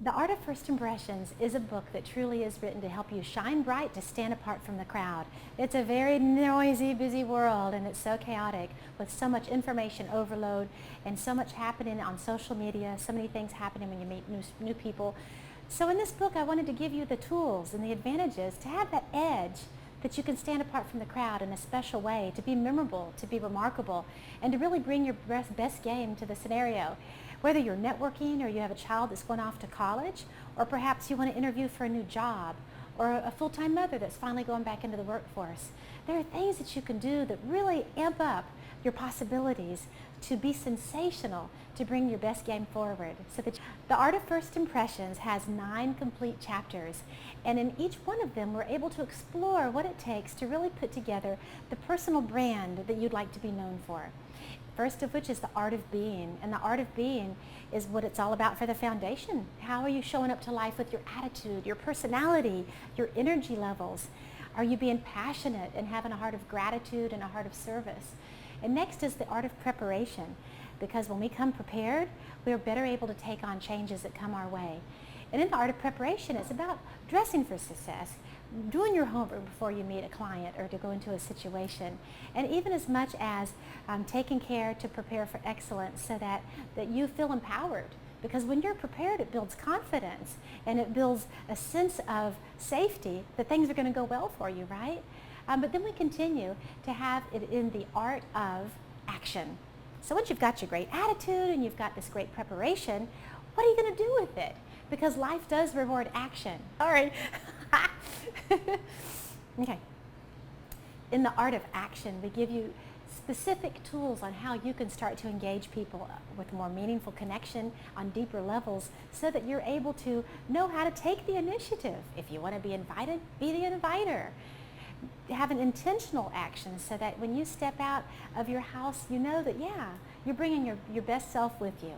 The Art of First Impressions is a book that truly is written to help you shine bright, to stand apart from the crowd. It's a very noisy, busy world, and it's so chaotic with so much information overload and so much happening on social media, so many things happening when you meet new people. So in this book, I wanted to give you the tools and the advantages to have that edge that you can stand apart from the crowd in a special way, to be memorable, to be remarkable, and to really bring your best game to the scenario. Whether you're networking, or you have a child that's going off to college, or perhaps you want to interview for a new job, or a full-time mother that's finally going back into the workforce. There are things that you can do that really amp up your possibilities to be sensational, to bring your best game forward. So the Art of First Impressions has 9 complete chapters, and in each one of them we're able to explore what it takes to really put together the personal brand that you'd like to be known for. First of which is the art of being, and the art of being is what it's all about for the foundation. How are you showing up to life with your attitude, your personality, your energy levels? Are you being passionate and having a heart of gratitude and a heart of service? And next is the art of preparation, because when we come prepared, we are better able to take on changes that come our way. And in the art of preparation, it's about dressing for success, doing your homework before you meet a client or to go into a situation, and even as much as taking care to prepare for excellence so that you feel empowered. Because when you're prepared, it builds confidence and it builds a sense of safety that things are going to go well for you, right? But then we continue to have it in the art of action. So once you've got your great attitude and you've got this great preparation, what are you going to do with it? Because life does reward action. All right. Okay. In the art of action, we give you specific tools on how you can start to engage people with more meaningful connection on deeper levels so that you're able to know how to take the initiative. If you want to be invited, be the inviter. Have an intentional action so that when you step out of your house, you know that, yeah, you're bringing your best self with you.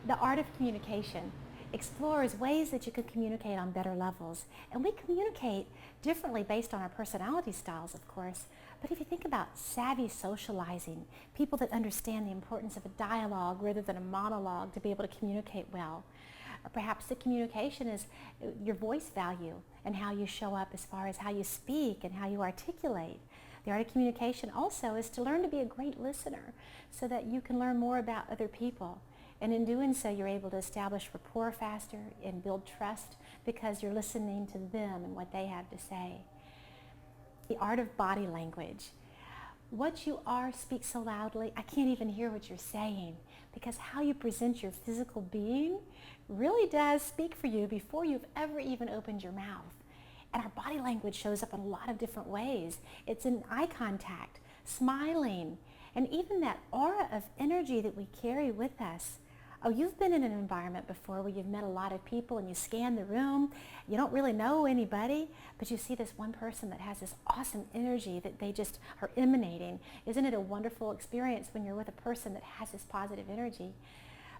The art of communication explores ways that you can communicate on better levels. And we communicate differently based on our personality styles, of course. But if you think about savvy socializing, people that understand the importance of a dialogue rather than a monologue to be able to communicate well. Or perhaps the communication is your voice value and how you show up as far as how you speak and how you articulate. The art of communication also is to learn to be a great listener so that you can learn more about other people. And in doing so, you're able to establish rapport faster and build trust because you're listening to them and what they have to say. The art of body language. What you are speaks so loudly, I can't even hear what you're saying, because how you present your physical being really does speak for you before you've ever even opened your mouth. And our body language shows up in a lot of different ways. It's in eye contact, smiling, and even that aura of energy that we carry with us. Oh, you've been in an environment before where you've met a lot of people and you scan the room. You don't really know anybody, but you see this one person that has this awesome energy that they just are emanating. Isn't it a wonderful experience when you're with a person that has this positive energy?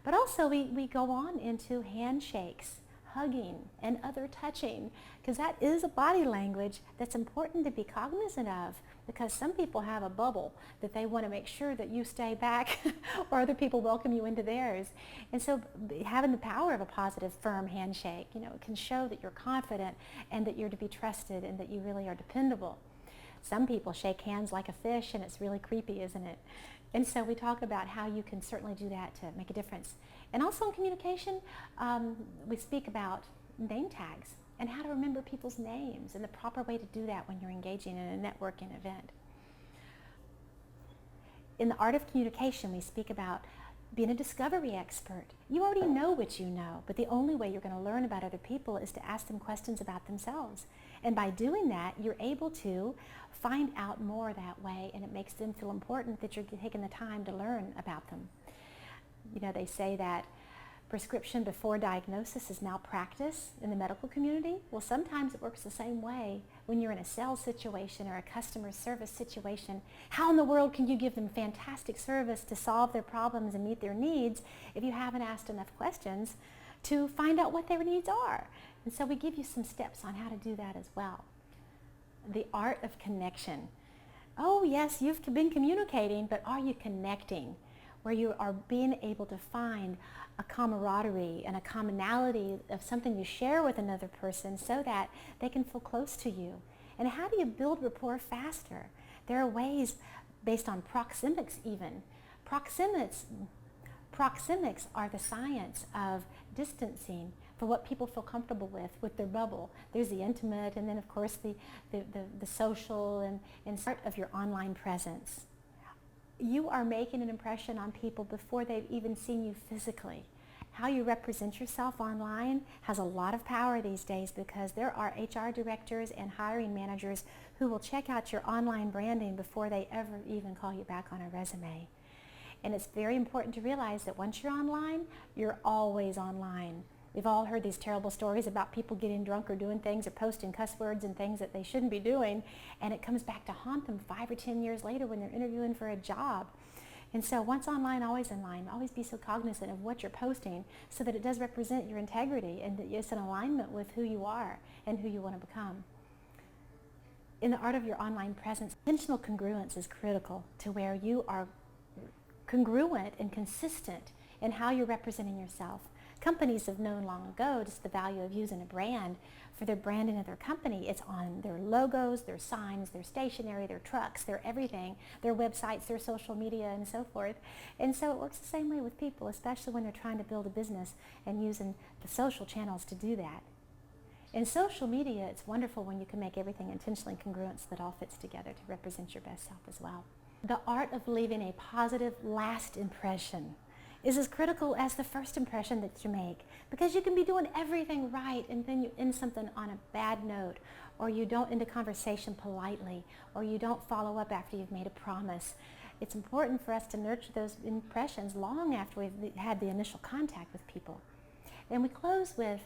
But also we go on into handshakes, hugging, and other touching, because that is a body language that's important to be cognizant of, because some people have a bubble that they want to make sure that you stay back or other people welcome you into theirs. And so having the power of a positive, firm handshake, it can show that you're confident and that you're to be trusted and that you really are dependable. Some people shake hands like a fish, and it's really creepy, isn't it? And so we talk about how you can certainly do that to make a difference. And also in communication, we speak about name tags and how to remember people's names and the proper way to do that when you're engaging in a networking event. In the art of communication, we speak about being a discovery expert. You already know what you know, but the only way you're going to learn about other people is to ask them questions about themselves. And by doing that, you're able to find out more that way, and it makes them feel important that you're taking the time to learn about them. They say that prescription before diagnosis is malpractice in the medical community. Well, sometimes it works the same way when you're in a sales situation or a customer service situation. How in the world can you give them fantastic service to solve their problems and meet their needs if you haven't asked enough questions to find out what their needs are? And so we give you some steps on how to do that as well. The art of connection. Oh yes, you've been communicating, but are you connecting? where you are being able to find a camaraderie and a commonality of something you share with another person so that they can feel close to you. And how do you build rapport faster? There are ways based on proxemics even. Proxemics are the science of distancing for what people feel comfortable with their bubble. There's the intimate, and then of course the social and part of your online presence. You are making an impression on people before they've even seen you physically. How you represent yourself online has a lot of power these days, because there are HR directors and hiring managers who will check out your online branding before they ever even call you back on a resume. And it's very important to realize that once you're online, you're always online. We've all heard these terrible stories about people getting drunk or doing things or posting cuss words and things that they shouldn't be doing, and it comes back to haunt them 5 or 10 years later when they're interviewing for a job. And so once online, always online. Always be so cognizant of what you're posting so that it does represent your integrity and that it's in alignment with who you are and who you want to become. In the art of your online presence, intentional congruence is critical to where you are congruent and consistent in how you're representing yourself. Companies have known long ago just the value of using a brand for their branding of their company. It's on their logos, their signs, their stationery, their trucks, their everything, their websites, their social media, and so forth. And so it works the same way with people, especially when they're trying to build a business and using the social channels to do that. In social media, it's wonderful when you can make everything intentionally congruent so that it all fits together to represent your best self as well. The art of leaving a positive last impression is as critical as the first impression that you make, because you can be doing everything right and then you end something on a bad note, or you don't end a conversation politely, or you don't follow up after you've made a promise. It's important for us to nurture those impressions long after we've had the initial contact with people. And we close with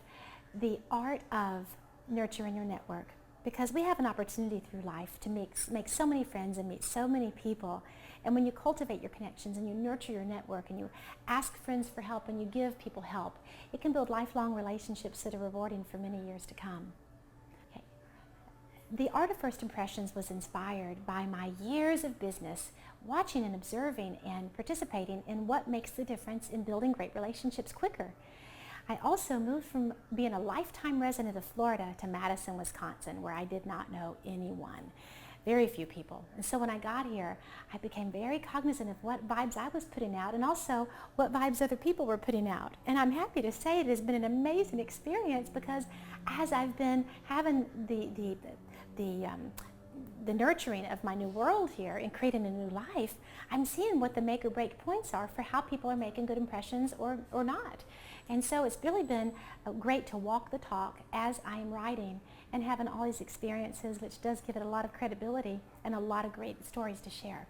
the art of nurturing your network, because we have an opportunity through life to make so many friends and meet so many people. And when you cultivate your connections and you nurture your network and you ask friends for help and you give people help, it can build lifelong relationships that are rewarding for many years to come. Okay. The art of first impressions was inspired by my years of business, watching and observing and participating in what makes the difference in building great relationships quicker. I also moved from being a lifetime resident of Florida to Madison, Wisconsin, where I did not know anyone, very few people. And so when I got here, I became very cognizant of what vibes I was putting out and also what vibes other people were putting out. And I'm happy to say it has been an amazing experience, because as I've been having the nurturing of my new world here and creating a new life, I'm seeing what the make or break points are for how people are making good impressions or not. And so it's really been great to walk the talk as I'm writing and having all these experiences, which does give it a lot of credibility and a lot of great stories to share.